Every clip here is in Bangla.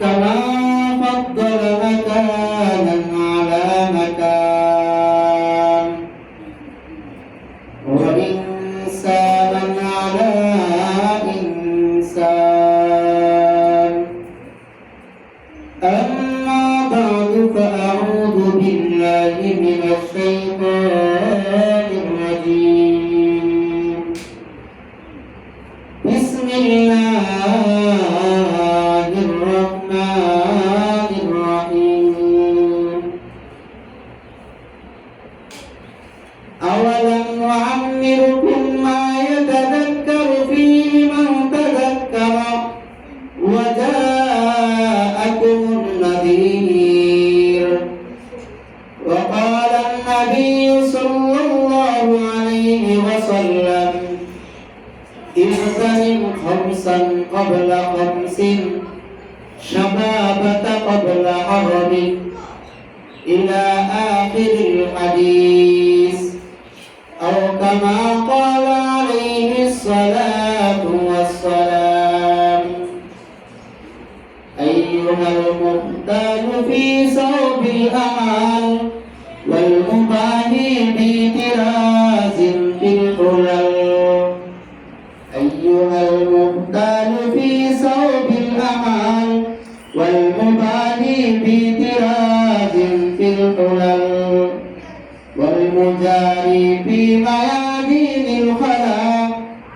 كما فضل مكانا على مكان وإنسانا على إنسان أما بعد فأعوذ بالله من الشيطان الرجيم بسم الله الرحمن الرحيم أولم نعمركم ما يتذكر فيه من تذكر وجاءكم النذير وقال النبي صلى الله عليه وسلم اغتنم خمسا قبل خمس شبابة قبل حرمك إلى آخر الحديث أو كما قال عليه الصلاة والسلام أيها المختال في ثوب الأمان والمباهي باعتراض بالحلل أيها المختال في ثوب الأمان والمباهي باعتراض بالحلل والمجاري في ميادين الخلا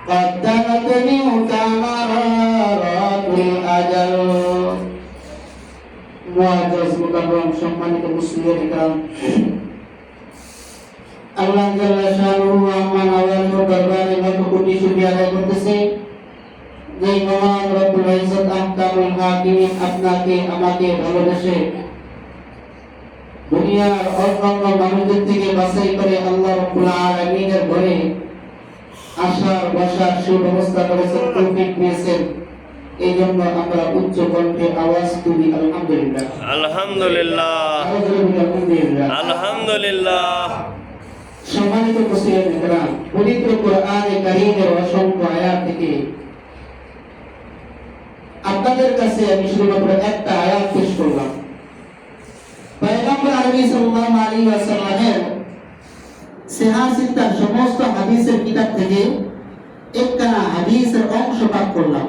قدمت منك مرارات الأجل মুআজ্জাজ মুকাররম সম্মানিত মুসলিম ইকরাম আল্লাহ জাল্লা শানুহু আম্মা নাওয়াজু দরবারে লাখ কোটি শুকরিয়া আদায় করতেছি যে মহান রব্বুল ইজ্জত আহকামুল হাকিমিন আপনাকে আমাকে ভালোবেসে দুনিয়ার অন্যান্য মানুষদের থেকে বাছাই করে আল্লাহ রাব্বুল আলামিনের ঘরে আসার বসার সুব্যবস্থা করেছেন, তৌফিক দিয়েছেন। এই জন্য আমরা উচ্চ কণ্ঠে আওয়াজ তুলি আলহামদুলিল্লাহ আলহামদুলিল্লাহ আলহামদুলিল্লাহ। সম্মানিত মুসলিম ইকরাম, পবিত্র কোরআনে কারীমের অসংখ্য আয়াত থেকে আপনাদের কাছে আমি শুধুমাত্র একটা আয়াত পেশ করলাম। পয়গম্বর আরবি সাল্লাল্লাহু আলাইহি ওয়াসাল্লামের সিহাসিতার সমস্ত হাদিসের কিতাব থেকে একখানা হাদিসের অংশ পাঠ করলাম।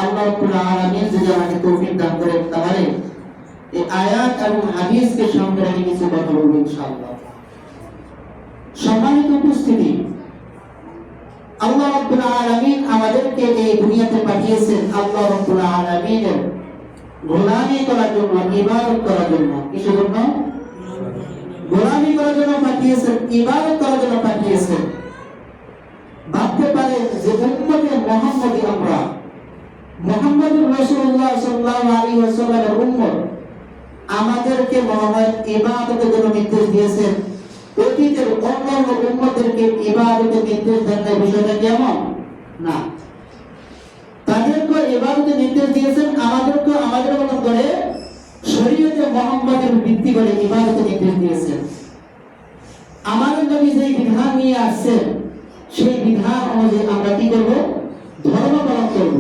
আল্লাহ রাব্বুল আলামিন যদি আমাকে তৌফিক দান করেন তাহলে এই আয়াত এবং হাদিসকে সামনে রেখে কিছু কথা বলবো ইনশাআল্লাহ। সম্মানিত উপস্থিতি, আল্লাহ রাব্বুল আলামিন আমাদেরকে এই দুনিয়াতে পাঠিয়েছেন আল্লাহ রাব্বুল আলামিনের গোলামি করার জন্য, ইবাদত করার জন্য। কিসের জন্য? গোলামি করার জন্য পাঠিয়েছেন, ইবাদত করার জন্য পাঠিয়েছেন। ভাবতে পারেন যে উম্মতে মুহাম্মদী আমরা, মুহাম্মদুর রাসূলুল্লাহ সাল্লাল্লাহু আলাইহি ওয়াসাল্লামের উম্মত, আমাদেরকে মনে হয় ইবাদতের জন্য নির্দেশ দিয়েছেন। অতীতের অন্যান্য উম্মতদেরকে ইবাদতের নির্দেশ দেন না, বিষয়টা কেমন না? তাদেরকে ইবাদতের নির্দেশ দিয়েছেন, আমাদেরকে আমাদের মতো করে শরীয়তে মুহাম্মাদের ভিত্তি করে ইবাদতের নির্দেশ দিয়েছেন। আমাদের নবী যে বিধান নিয়ে আসছেন সেই বিধান অনুযায়ী আমরা কি করব? ধর্ম পালন করব,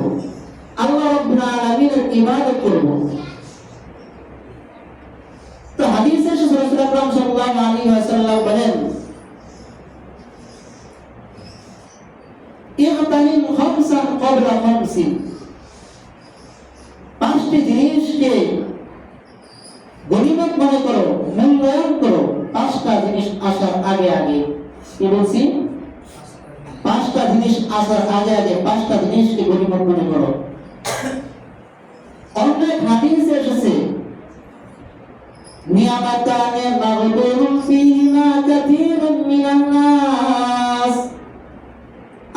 আল্লাহ রাব্বুল আলামিনের ইবাদত করব। তো হাদিসে রাসূল আকরাম সাল্লাল্লাহু আলাইহি ওয়াসাল্লাম বলেন, ইগতানিম খামসান ক্বাবলা খামসিন, পাঁচটি জিনিসকে গনিমত মনে করো, মূল্যায়ন করো পাঁচটা জিনিস আসার আগে আগে। কি বলছি? পাঁচটা জিনিস আসার আগে আগে পাঁচটা জিনিসকে গনিমত মনে করো। অনেক হাদিসে এসেছে নিয়ামাতানে মাগবুরুন ফীহিমা কাসীরুম মিনান নাস,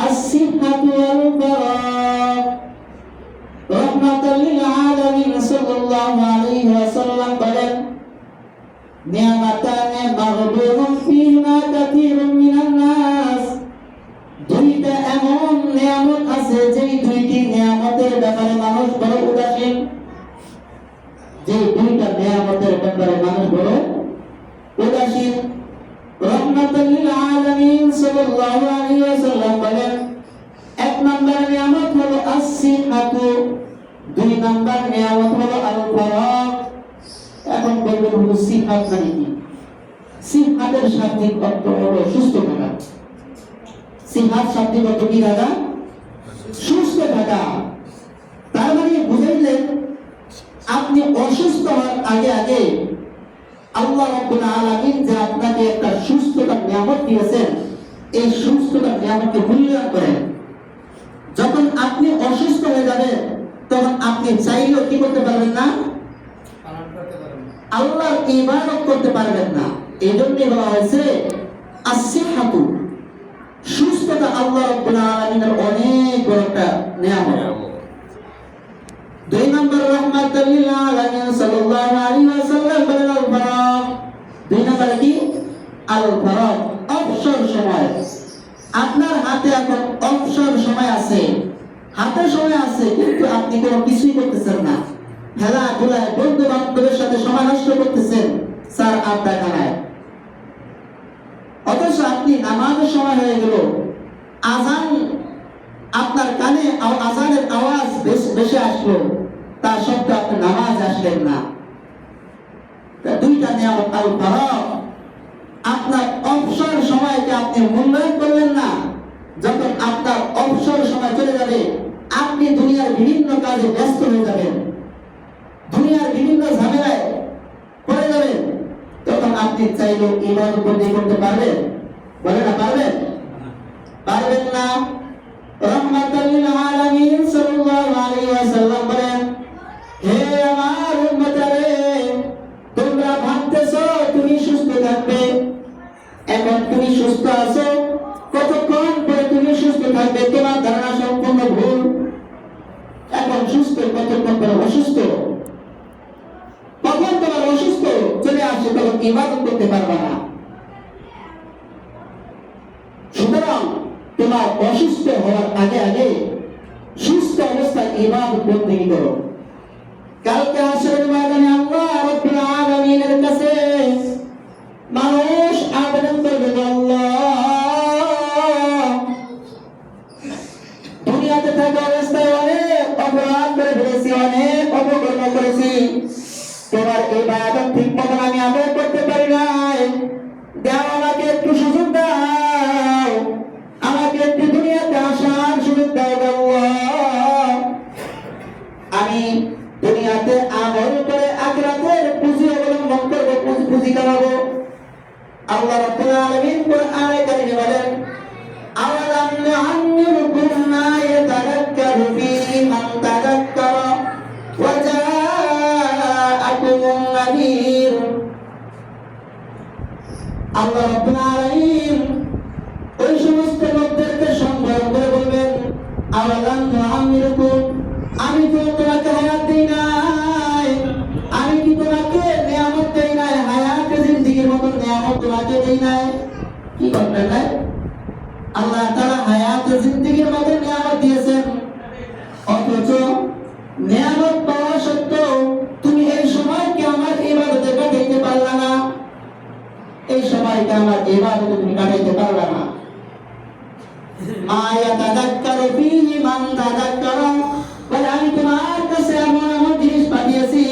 as-sihhatu wal faragh। রাহমাতাল লিল আলামিন সাল্লাল্লাহু আলাইহি ওয়াসাল্লাম বলেন, নিয়ামাতানে মাগবুরুন ফীহিমা কাসীরুম মিনান নাস, দুইটা এমন নিয়ামত আছে যেই দুইটি নিয়ামতের ব্যাপারে মানুষ বড় উদাসীন। যে দুইটা নিয়ামতের ব্যাপারে মানুষ বড় উদাসীন। রাহমাতাল লিল আলামিন সাল্লাল্লাহু আলাইহি ওয়াসাল্লাম বলেন, এক নাম্বার নিয়ামত হলো as-সিহাতু, দুই নাম্বার নিয়ামত হলো বলবেন হলো সিহাত মানে কি? সিহাতের শাব্দিক অর্থ হলো সুস্থ থাকা। সিহাত শাব্দিক অর্থ কি দাদা? সুস্থ থাকা। তার মানে বুঝাইলেন আপনি অসুস্থ হওয়ার আগে আগে আল্লাহ রাব্বুল আলামিন যে আপনাকে একটা সুস্থতার নিয়ামত দিয়েছেন, এই সুস্থতার নিয়ামতকে মূল্যায়ন করেন। যখন আপনি অসুস্থ হয়ে যাবেন তখন আপনি চাইলেও কি করতে পারবেন না? আল্লাহর ইবাদত করতে পারবেন না। এই জন্যই বলা হয়েছে আসিহাতু, সুস্থতা আল্লাহ রাব্বুল আলামিনের অনেক বড় একটা নিয়ামত। দুই নম্বর রাহমাতুল লিল আলামিন সাল্লাল্লাহু আলাইহি ওয়াসাল্লাম বলেন আল ফারাগ। দুই নম্বর কি? আল ফারাগ, অবসর সময়। আপনার হাতে এখন অবসর সময় আছে, হাতে সময় আছে, কিন্তু আপনি কোনো কিছুই করতেছেন না। খেলাধুলায় বন্ধু বান্ধবের সাথে সময় নষ্ট করতেছেন, স্যার আড্ডা খানায়। অথচ আপনি নামাজের সময় হয়ে গেল, আজান আপনার কানে আজানের আওয়াজ বেশি আসলো, তা সত্ত্বেও আপনি নামাজ আসলেন না। দুইটা নিয়ামত আল ফারাগ। আপনার অবসর সময়কে আপনি মূল্যায়ন করলেন না। যখন আপনার অবসর সময় চলে যাবে, আপনি দুনিয়ার বিভিন্ন কাজে ব্যস্ত হয়ে যাবেন, দুনিয়ার বিভিন্ন ঝামেলায় পড়ে যাবেন, তখন আপনি চাইলেও ইবাদত করতে পারবেন? বলে না পারবেন? পারবেন না। রাহমাতুল লিল আলামিন সাল্লাল্লাহু আলাইহি ওয়াসাল্লাম বলেন, হে আমার উম্মতরে, তোমরা ভাবতেছো তুমি সুস্থ থাকবে, এখন তুমি সুস্থ আছো, কতক্ষণ পরে তুমি সুস্থ থাকবে তোমার ধারণা সম্পূর্ণ ভুল। এখন সুস্থ, কতক্ষণ পরে অসুস্থ। কখন তোমার অসুস্থ চলে আসে তখন ইবাদত করতে পারবে না। সুতরাং তোমার অসুস্থ হওয়ার আগে আগে সুস্থ অবস্থায় ইবাদত বন্দেগী করো। কালকে হাসরের ময়দানে আল্লাহ রাব্বুল আলামিনের কাছে মানুষ আবেদন করবে, আল্লাহ, দুনিয়াতে থাকা অবস্থায় অনেক অপরাধ করে ফেলেছি, অনেক অপকর্ম করেছি, তোমার ইবাদত ঠিক মতন আমি আদায় করতে পারি নাই। দাও আমাকে একটু সুযোগ দাও, আমাকে একটু দুনিয়াতে আসার সুযোগ দাও আল্লাহ। আমি দুনিয়াতে আমল করে আখিরাতের পুঁজি অবলম্বন করব, পুঁজি কামাবো। আল্লাহ রাব্বুল আলামিন কোরআনে কারিমে বলেন, আওয়ালাম নুআম্মিরকুম মা ইয়াতাযাক্কারু ফীহি মান তাযাক্কারা ওয়া জাআকুমুন নাযীর। আল্লাহ রাব্বুল আলামিন ওই সমস্ত লোকদেরকে সম্বোধন করে বলবেন, আওয়ালাম নুআম্মিরকুম, আমি তো তোমাকে হায়াত দেই নাই, আমি কি তোমাকে নিয়ামত দেই নাই, হায়াতে জিন্দেগীর মতো নিয়ামত তোমাকে দেই নাই? কি করবেন না? আল্লাহ তাআলা হায়াতে জিন্দেগীর মতো নিয়ামত দিয়েছেন, অথচ নিয়ামত পাওয়া সত্ত্বেও তুমি এই সময়কে আমার ইবাদতে কাটাইতে পারলা না, এই সময়কে আমার ইবাদতে তুমি কাটাইতে পারলা না। মা ইয়াতাযাক্কারু ফীহি মান তাযাক্কারা, বলে আমি তোমার কাছে এমন এমন জিনিস পাঠিয়েছি,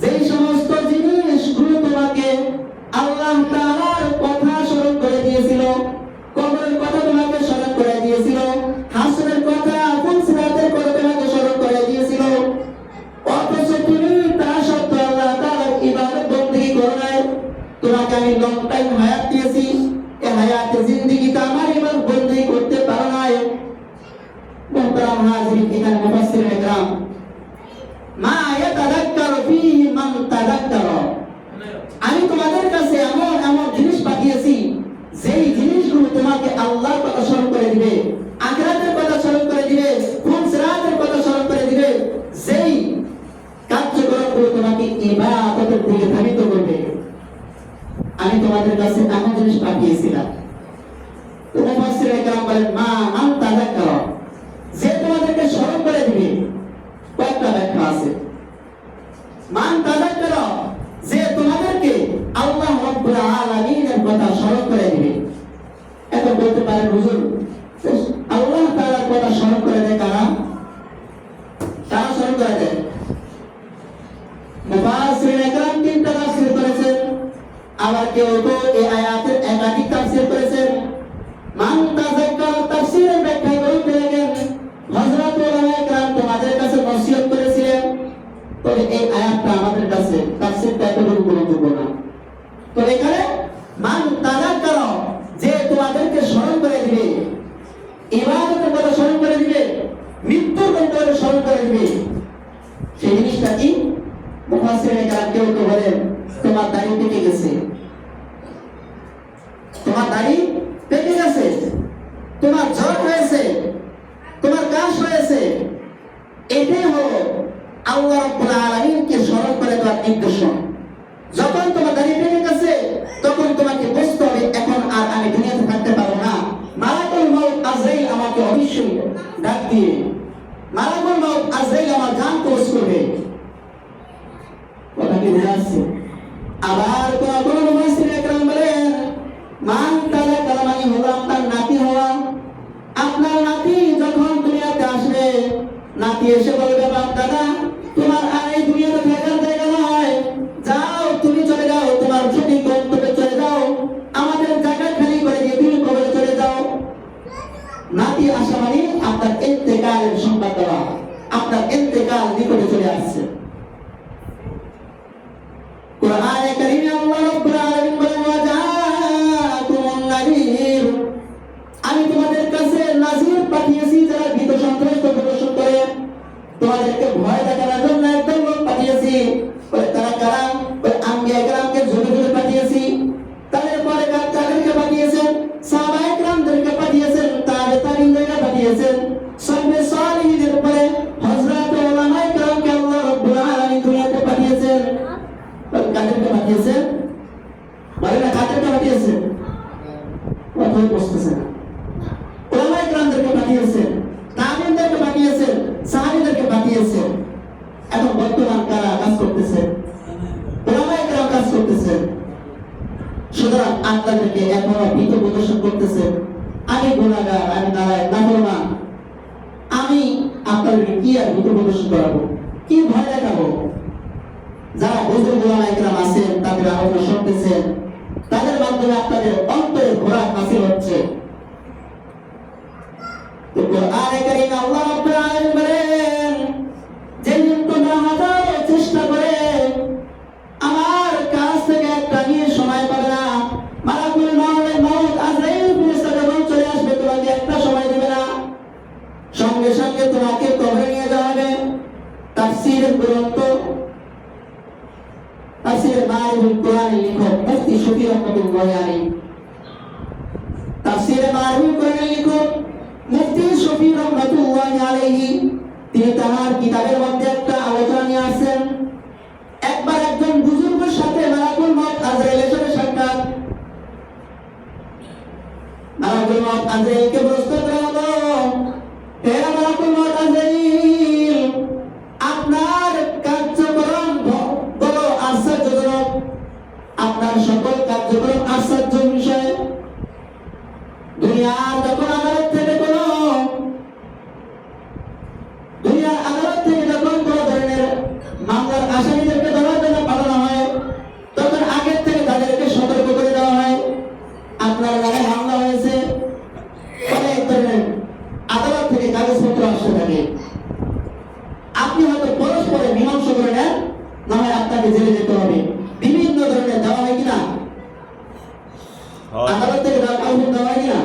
যেই সমস্ত জিনিসগুলো তোমাকে আল্লাহ তাআলার কথা স্মরণ করে দিয়েছিল, কবরের কথা তোমাকে স্মরণ করে দিয়েছিল, হাসরের কথা, পুলসিরাতের কথা তোমাকে স্মরণ করে দিয়েছিল, অথচ তুমি তা সত্ত্বেও আল্লাহ তাআলার ইবাদত বন্দেগী করো নাই। তোমাকে আমি লং টাইম হায়াত দিয়েছি, এই হায়াতে জিন্দেগিতে আমার ইবাদত বন্দেগী করতে পারো নাই। মুহতারাম হাজিরিন, এখানে মুফাসসিরিন ইকরাম মা ইয়াতাযাক্কারু ফীহি মান তাযাক্কারা, আমি তোমাদের কাছে এমন এমন জিনিস পাঠিয়েছি, যেই জিনিসগুলো তোমাকে আল্লাহর কথা স্মরণ করে দিবে, আখিরাতের কথা স্মরণ করে দিবে, পুলসিরাতের কথা স্মরণ করে দিবে, যেই কার্যক্রমগুলো তোমাকে ইবাদতের দিকে ধাবিত করবে। আমি তোমাদের কাছে এমন জিনিস পাঠিয়েছিলাম। তো মুফাসসিরিন ইকরাম বলেন, মা মান তাযাক্কারা, যে তোমাদেরকে স্মরণ করে দিবে। কয়েকটা ব্যাখ্যা আছে। মান তাযাক্কারা, যে তোমাদেরকে আল্লাহ রাব্বুল আলামিনের কথা স্মরণ করে দিবে। এখন বলতে পারেন, হুজুর, আল্লাহ তাআলার কথা স্মরণ করে দেয় কারা? কারা স্মরণ করে দেয়? মুফাসসিরিন ইকরাম তিনটা তাফসীর আবার কেউ তো এই আয়াতের একাধিক তাফসীর করেছেন। মান তাযাক্কার তাফসীরের ব্যাখ্যা করতে লাগেন হযরত ওলামায়ে কেরাম তোমাদের কাছে নসিহত করেছিলেন, তবে এই আয়াতটা আমাদের কাছে তাফসীরটা এতটুকু গুরুত্বপূর্ণ না। তো এখানে মান তাযাক্কার, যে তোমাদেরকে স্মরণ করে দিবে, ইবাদতের কথা স্মরণ করে দিবে, মৃত্যুর কথা স্মরণ করে দিবে, সেই জিনিসটা কি? মুফাসসিরিনে কেরাম কেউ কেউ বলেন তোমার দাড়ি পেকে গেছে, তোমার দাড়ি পেকে গেছে, তোমার জ্বর হয়েছে, তোমার কাশ হয়েছে, এটাই হলো আল্লাহ রাব্বুল আলামিনকে স্মরণ করে দেওয়ার নির্দেশনা। যখন তোমার দাড়ি পেকে গেছে তখন তোমাকে বুঝতে হবে এখন আর আমি দুনিয়াতে থাকতে পারবো না, মালাকুল মউত আজরাইল আমাকে অবশ্যই ডাক দিয়ে, মালাকুল মউত আজরাইল আমার জান কবজ করবে। কথা কি বুঝা আসছে? আবার কোন মুফাসসিরিনে কেরাম বলেন মান তাযাক্কার মানে হলো আপনার নাতি হওয়া। আপনার নাতি যখন দুনিয়াতে আসবে, নাতি এসে বলবে বাপ দাদা তোমার আর এই দুনিয়াতে থাকার জায়গা নয়, যাও তুমি চলে যাও, তোমার সঠিক গন্তব্যে চলে যাও, আমাদের জায়গা খালি করে দিয়ে তুমি কবরে চলে যাও। নাতি আসা মানে আপনার ইন্তেকালের সংবাদ দেওয়া, আপনার ইন্তেকাল নিকটে চলে আসছে। কুরআনে কারীমে আল্লাহ রাব্বুল আলামিন বলেন ওয়া জাআকুমুন নাযীর, আমি তোমাদের কাছে নাযীর পাঠিয়েছি যারা ভীত সন্ত্রস্ত প্রদর্শন করে, তোমাদেরকে ভয় দেখানোর জন্য একদল লোক পাঠিয়েছি। বলে তারা কারা? বলে আম্বিয়া কেরামকে ঝুলে ঝুলে পাঠিয়েছি, তাদের পরে তাদেরকে পাঠিয়েছেন, সাহাবায়ে কেরামদেরকে পাঠিয়েছেন, তাবেঈনদেরকে পাঠিয়েছেন, সালফে সালিহিনের উপরে হযরত ওলামায়ে কেরামকে আল্লাহ রাব্বুল আলামিন দুনিয়াতে পাঠিয়েছেন। কাদেরকে পাঠিয়েছেন? বলে না কাদেরকে পাঠিয়েছেন? কথাই বুঝতেছে না। ওলামায়ে কেরামদেরকে পাঠিয়েছেন, তাবেঈনদেরকে পাঠিয়েছেন, সাহাবীদেরকে পাঠিয়েছেন। এখন বর্তমান কারা কাজ করতেছে? ওলামায়ে কেরাম কাজ করতেছেন। সুতরাং আপনাদেরকে এখনো ভীত প্রদর্শন করতেছে, আমি গুনাহগার, আমি নালায়েক, নাফরমান, আমি আপনাদেরকে কি আর ভীত প্রদর্শন করাবো, কি ভয় দেখাবো? যারা বুজুর্গ ওলামায়ে কেরাম আছেন তাদের আলোচনা শুনতেছেন, তাদের মাধ্যমে আপনাদের অন্তরে খোরাক হাসিল হচ্ছে। তো কুরআনে কারীমে আল্লাহ রাব্বুল আলামিন বলেন যেদিন তোমরা হাজারো চেষ্টা করে আমার কাছ থেকে একটা নিয়ে সময় পাবে না, মালাকুল মউত আজরাইল ফেরেশতা যখন চলে আসবে তোমাকে একটা সময় দেবে না, সঙ্গে সঙ্গে তোমাকে কবরে নিয়ে যাওয়া হবে। তাফসীরের গ্রন্থ তাফসীরে মারিফুল কোরআনের লেখক মুফতি শফি রহমাতুল্লাহি আলাইহি, তাফসীরে মারিফুল কোরআনের লেখক মুফতি শফি রহমাতুল্লাহি আলাইহি তিনি তার কিতাবের মধ্যে একটা আলোচনা নিয়ে আসেন। একবার একজন বুজুর্গের সাথে মালাকুল মউত আজরাইলের সাথে সাক্ষাৎ। মালাকুল মউত আজরাইলকে প্রশ্ন করা হলো, হে মালাকুল মউত আজরাইল, আপনার কার্যক্রম বড় আশ্চর্যজনক, আপনার সকল কার্যক্রম আশ্চর্য বিষয়। দুনিয়ার যখন আদালত থেকে কোনো ধরনের মামলার আসামিদেরকে ধরার জন্য পাঠানো হয়, তখন আগের থেকে তাদেরকে সতর্ক করে দেওয়া হয় আপনার নামে মামলা হয়েছে, অনেক ধরনের আদালত থেকে কাগজপত্র আসতে থাকে। আপনি হয়তো পরস্পরে মীমাংসা করে নেন, না হয় আপনাকে জেলে যেতে হবে, বিভিন্ন ধরনের দেওয়া হয় কিনা? আদালত থেকে কাগজপত্র দেওয়া হয় কিনা?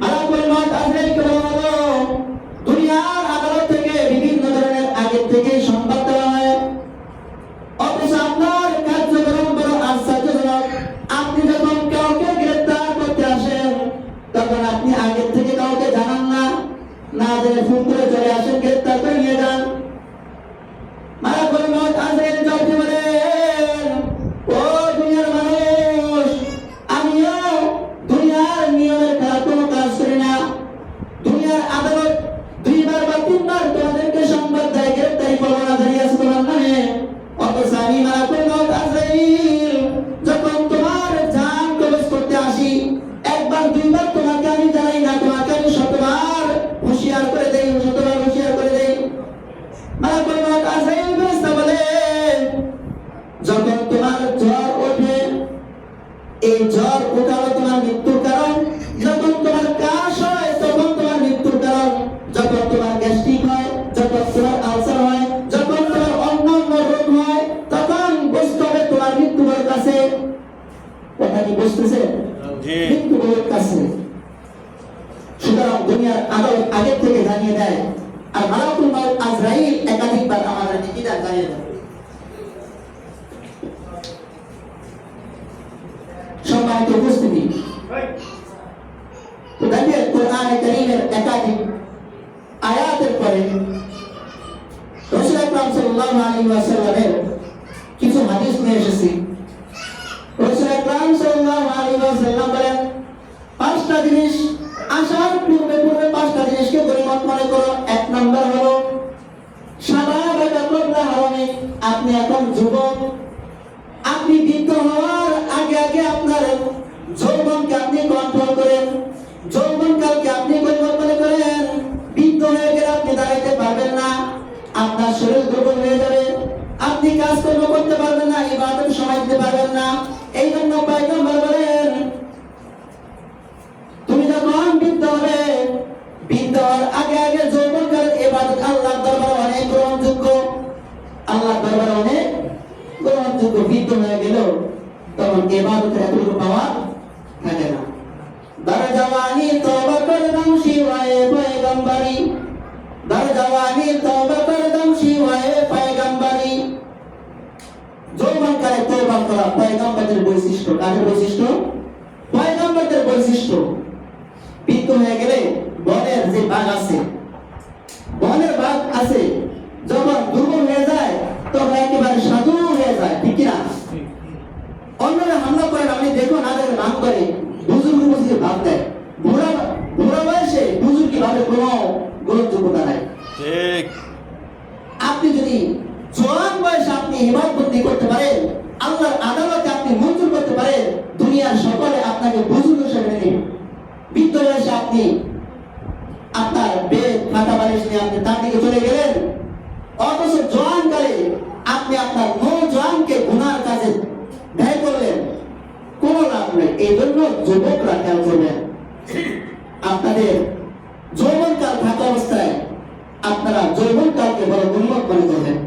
মালাকুল মউত আজরাইলকে বলা হলো দুনিয়ার আদালত থেকে বিভিন্ন ধরনের আগে থেকে সংবাদ দেওয়া হয়, অথচ আপনার কার্যক্রম বড় আশ্চর্যজনক। আপনি যখন কাউকে গ্রেফতার করতে আসেন তখন আপনি আগে থেকে কাউকে জানান না, না জেনে ফোন করে চলে আসেন, গ্রেফতার করে নিয়ে যান। মালাকুল মউত আজরাইল জবাব বলেন, ও দুনিয়ার মানুষ, আমিও দুনিয়ার নিয়মের খারাপ কোনো কাজ করি না। দুনিয়ার আদালত দুইবার বা তিনবার তোমাদেরকে সংবাদ দেয়, গ্রেফতারি পরোয়ানা জারি আছে তোমার নামে, অথচ আমি মালাকুল মউত আজরাইল যখন তোমার জান কবজ করতে আসি, একবার দুইবার তোমাকে আমি জানাই না, তোমাকে আমি শতবার হুঁশিয়ার করে দেই, শতবার হুঁশিয়ার করে দেই। মালাকুল মউত আজরাইল ফেরেশতা বলে যখন তোমার জ্বর ওঠে যখন তোমার আলসার হয়, যখন তোমার অন্যান্য রোগ হয়, তখন বুঝতে হবে তোমার মৃত্যুর কাছে। কথা কি বুঝতেছে? জি। মৃত্যুর কাছে। সুতরাং দুনিয়ার আদালত আগে থেকে জানিয়ে দেয়, আর মালাকুল মাউত আজরাইল একাধিকবার আমাদের নিকিদার জানিয়ে দেয়। সম্মানিত উপস্থিতি, তো দেখেন কোরআনে কারীমের একাধিক আয়াতের পরে রাসূল আকরাম সাল্লাল্লাহু আলাইহি ওয়াসাল্লামের কিছু হাদিস নিয়ে এসেছি। রাসূল আকরাম সাল্লাল্লাহু আলাইহি ওয়াসাল্লাম বলেন, পাঁচটা জিনিস আসার পূর্বে পাঁচটা জিনিসকে গনিমত মনে করো। এক নম্বর হলো শাবাবাকা ক্বাবলা হারামিক। আপনি এখন যুবক, আপনি বৃদ্ধ হওয়ার আগে আগে আপনার যৌবনকে আপনি কন্ট্রোল করেন, যৌবনকালকে আপনি গনিমত মনে করেন। বৃদ্ধ হয়ে গেলে আপনি দাঁড়াইতে পারবেন না, আপনার শরীর দুর্বল হয়ে যাবে, আপনি কাজকর্ম করতে পারবেন না, ইবাদতে সময় দিতে পারবেন না। এই জন্য পয়গম্বর বলেন, তুমি যখন বৃদ্ধ হবে, বৃদ্ধ হওয়ার আগে আগে যৌবনকালের ইবাদত আল্লাহর দরবারে অনেক গ্রহণযোগ্য, আল্লাহর দরবারে অনেক গ্রহণযোগ্য। বৃদ্ধ হয়ে গেল তখন ইবাদতের এতটুকু পাওয়া থাকে না। দরজাওয়ানি তওবা করদাম শিওয়ায়ে পয়গম্বরি, দরজাওয়ানি তওবা করদাম শিওয়ায়ে পয়গম্বরি। যৌবনকালে তওবা করা পয়গম্বরদের বৈশিষ্ট্য। কাদের বৈশিষ্ট্য? পয়গম্বরদের বৈশিষ্ট্য। বৃদ্ধ হয়ে গেলে বনের যে বাঘ আছে, বনের বাঘ আছে, যখন দুর্বল হয়ে যায় তখন একেবারে সাধু হয়ে যায়, ঠিক কিনা? অন্যরা হামলা করেন, আপনি দেখুন আদের নাম করে বুজুর্গ বুঝিয়ে ভাব দেয়। বুড়া বয়সে বুজুর্গি ভাবে কোনো গ্রহণযোগ্যতা নাই। ঠিক। আপনি যদি জোয়ান বয়সে আপনি ইবাদতবন্দি করতে পারেন, আল্লাহর আদালতে আপনি মঞ্জুর করতে পারেন, দুনিয়ার সকলে আপনাকে বুজুর্গ হিসেবে নেবে। বৃদ্ধ বয়সে আপনি আপনার বেদ খাতা বালিশ নিয়ে আপনি তার দিকে চলে গেলেন, অথচ জোয়ান কালে আপনি আপনার নৌজওয়ানকে গুনার কাজে ব্যয় করলেন, কোনো লাভ নেই। এই জন্য যুবকরা খেয়াল করবেন, আপনাদের যৌবনকাল থাকা অবস্থায় আপনারা যৌবনকালকে বড় গনিমত মনে করবেন।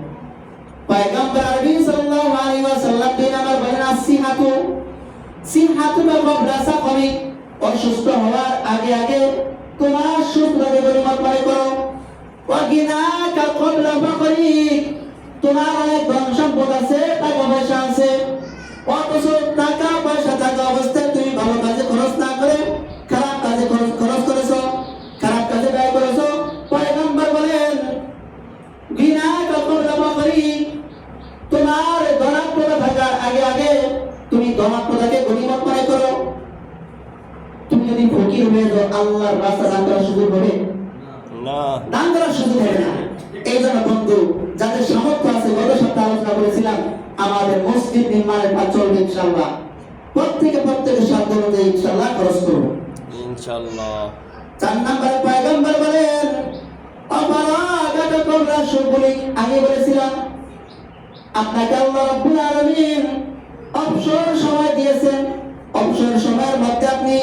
পয়গম্বর আরবি সাল্লাল্লাহু আলাইহি ওয়াসাল্লাম দুই নাম্বার বলেন, সিহাতু ক্বাবলা সাকমিক। অসুস্থ হওয়ার আগে আগে তোমার সুস্থতাকে গনিমত মনে করো। ওয়া গিনাকা ক্বাবলা ফাকরিক। তোমার অনেক ধন সম্পদ আছে, টাকা পয়সা আছে, অথচ টাকা পয়সা থাকা অবস্থায় তুমি ভালো কাজে খরচ না করে খারাপ কাজে খরচ করেছো, খারাপ কাজে ব্যয় করেছো। পয়গম্বর বলেন, গিনাকা ক্বাবলা ফাকরিক। তোমার ধনাত্মতা থাকার আগে আগে তুমি ধনাত্মতাকে গনিমত মনে করো। তুমি যদি ফকির হয়ে যাও, আল্লাহর রাস্তা দান করার সুযোগ হবে না, দান করার সুযোগ হবে না। এই জন্য বন্ধু, যাদের সামর্থ্য আছে, গত সপ্তাহে আলোচনা করেছিলাম, আমাদের মসজিদ নির্মাণের কাজ চলবে ইনশাআল্লাহ। প্রত্যেকের সাধ্য অনুযায়ী ইনশাআল্লাহ খরচ করব ইনশাআল্লাহ। 4 নম্বরে পয়গম্বর বলেন, অপরাগাতা ক্বাবলা শুগুলিক। আগে বলেছিলাম আপনাকে আল্লাহ রাব্বুল আলামিন অবসর সময় দিয়েছেন, অবসর সময়ের মধ্যে আপনি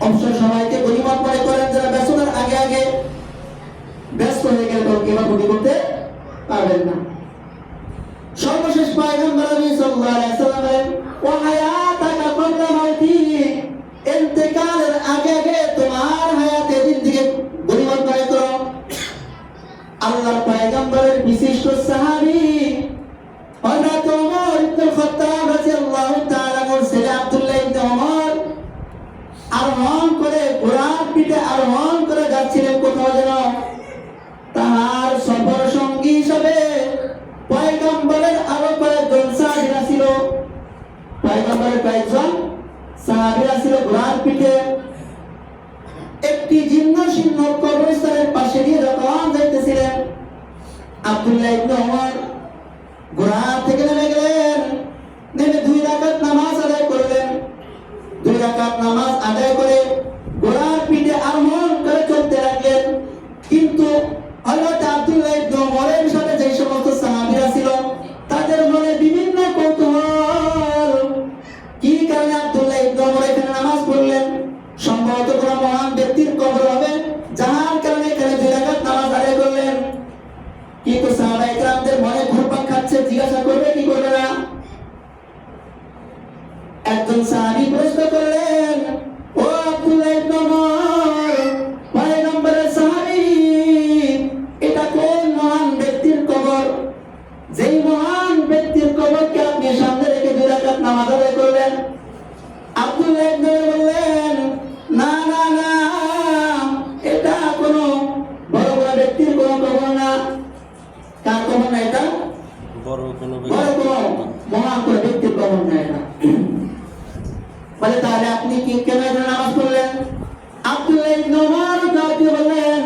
অবসর সময়কে গনিমত মনে করেন। যারা ব্যস্ততার আগে আগে ব্যস্ত হয়ে গেলে তখন ইবাদত করতে পারবেন না। সর্বশেষ পয়গম্বর নবী সাল্লাল্লাহু আলাইহি ওয়াসাল্লাম বলেন, ওয়া হায়াতাকা ক্বাবলা মাউতিক। ইন্তেকালের আগে আগে তোমার হায়াতে দিন থেকে গনিমত মনে করো। আল্লাহর পয়গম্বরের বিশিষ্ট সাহাবী হযরত ওমর ইবনে খাত্তাব রাদিয়াল্লাহু তাআলা এর ছেলে আব্দুল্লাহ ইবনে ওমর আরোহণ করে, ঘোড়ার পিঠে আরোহণ করে যাচ্ছিলেন কোথাও যেন। তাহার সফর সঙ্গী হিসাবে পয়গম্বরের আরো কয়েকজন সাহাবীরা ছিল। পয়গম্বরের কয়েকজন সাহাবীরা ছিল ঘোড়ার পিঠে। একটি জীর্ণ শীর্ণ কবরস্থানের পাশে দিয়ে যখন যাইতেছিলেন, আব্দুল্লাহ ইবনে ওমর ঘোড়া থেকে নেমে গেলেন, নেমে 2 রাকাত নামাজ আদায় করলেন। 2 রাকাত নামাজ আদায় করে ঘোড়ার পিঠে আরোহণ করে চলতে লাগলেন। কিন্তু হযরত আব্দুল্লাহ ইবনে ওমরের সাথে যে সমস্ত সাহাবীরা ছিল, তাদের মনে বিভিন্ন কৌতূহল। কি কারণে আব্দুল্লাহ ইবনে ওমর এখানে নামাজ পড়লেন? সম্ভবত কোনো মহান ব্যক্তির কবর হবে, যার কারণে এখানে 2 রাকাত নামাজ আদায় করলেন। কিন্তু সাহাবায়ে কেরামদের মনে ঘুরপাক খাচ্ছে, জিজ্ঞাসা করবে কি করবে না? একজন সাহাবী প্রশ্ন করলেন, ও আব্দুল্লাহ ইবনে ওমর, পয়গম্বরের সাহাবী, এটা কোন মহান ব্যক্তির কবর, যেই মহান ব্যক্তির কবরকে আপনি সামনে রেখে 2 রাকাত নামাজ আদায় করলেন? আব্দুল্লাহ ইবনে ওমর বললেন, না না না, এটা কোনো বড় বড় ব্যক্তির কোনো কবর না। কার কবর না এটা? বড় কোনো বড় কোনো মহান কোনো ব্যক্তির কবর না এটা। বলে তাহলে আপনি কি কেন এখানে নামাজ পড়লেন? আব্দুল্লাহ ইবনে ওমর জবাব দিয়ে বললেন,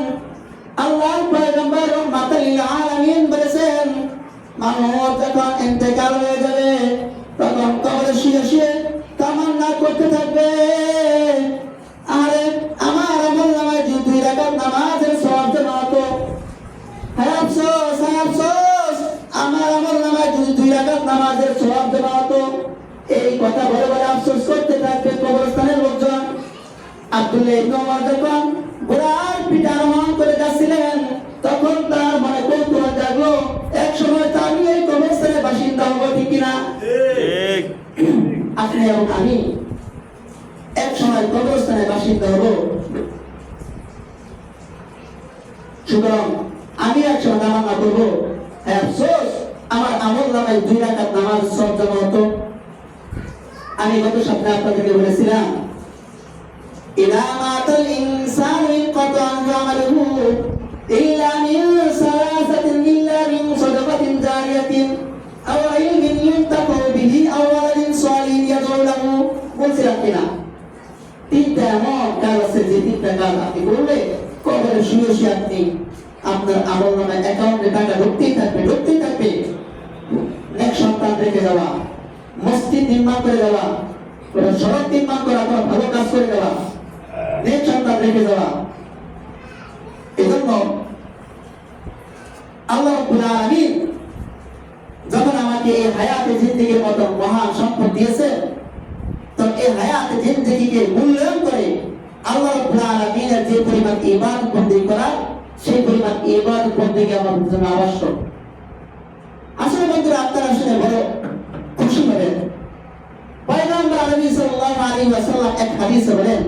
আল্লাহর পয়গম্বর রাহমাতুল লিল আলামিন বলেছেন, মানুষ যখন ইন্তেকাল হয়ে যাবে তখন কবরে শুয়ে শুয়ে তামান্না করতে থাকবে, আরে আমার আমল নামায় যে 2 রাকাত নামাজের সওয়াব জমা হতো, হায় আফসোস, হায় আফসোস, আমার আমল নামায় যদি 2 রাকাত নামাজের সওয়াব জমা হতো। এই কথা বলে বলে আফসোস করতে থাকবে কবরস্থানের লোকজন। আব্দুল্লাহ ইবনে ওমর যখন ঘোড়ার পিঠে আরোহণ করে যাচ্ছিলেন, তখন তার মনে কৌতূহল জাগলো, এক সময় তো আমি এই কবরস্থানের বাসিন্দা হব, ঠিক কিনা? ঠিক। আপনি এবং আমি এক সময় কবরস্থানের বাসিন্দা হব। সুতরাং আমি এক সময় নামাজ পড়বো, হ্যাঁ আফসোস, আমার আমল নামায় 2 রাকাত নামাজ সওয়াব জমা হতো। আমি গত সপ্তাহে আপনাদেরকে বলেছিলাম, ইদা মাতাল ইনসানু ইনকাতা আনহু আমালুহু ইল্লা মিন সালাসাতিন, ইল্লা মিন সাদাকাতিন জারিয়াতিন আও ইলমিন ইউনতাফাউ বিহি আও ওয়ালাদিন সালিহিন ইয়াদউ লাহু। বলছিলাম কিনা? 3টা এমন কাজ আছে যে 3টা কাজ আপনি করলে কবরে শুয়ে শুয়ে আপনি আপনার আমল নামায় অ্যাকাউন্টে টাকা ঢুকতেই থাকবে, ঢুকতেই থাকবে। নেক সন্তান রেখে যাওয়া, মসজিদ নির্মাণ করে দেওয়া, কোনো সড়ক নির্মাণ করা, কোনো ভালো কাজ করে দেওয়া, নেক সন্তান রেখে যাওয়া। এজন্য আল্লাহ রাব্বুল আলামিন যখন আমাকে এই হায়াতে জিন্দেগির মতো মহান সম্পদ দিয়েছে, তো এই হায়াতে জিন্দেগিকে মূল্যায়ন করে আল্লাহ রাব্বুল আলামিনের যে পরিমাণ ইবাদত বন্দেগি করা, সেই পরিমাণ ইবাদত বন্দেগি আমাদের জন্য আবশ্যক। আসলে বন্ধুরা, আপনারা শুনে বড় খুশি হবেন। পয়গম্বর আরবি সাল্লাল্লাহু আলাইহি ওয়াসাল্লাম এক হাদিসে বলেন,